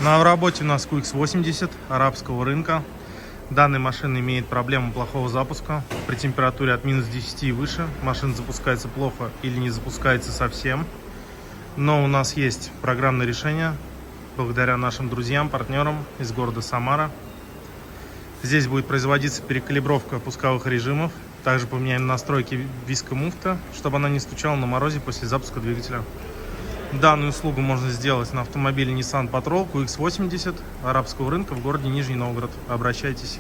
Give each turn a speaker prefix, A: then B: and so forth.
A: На работе у нас QX80 арабского рынка. Данная машина имеет проблему плохого запуска. При температуре от минус 10 и выше машина запускается плохо или не запускается совсем. Но у нас есть программное решение благодаря нашим друзьям, партнерам из города Самара. Здесь будет производиться перекалибровка пусковых режимов. Также поменяем настройки виска муфта, чтобы она не стучала на морозе после запуска двигателя. Данную услугу можно сделать на автомобиле Nissan Patrol QX80 арабского рынка в городе Нижний Новгород. Обращайтесь.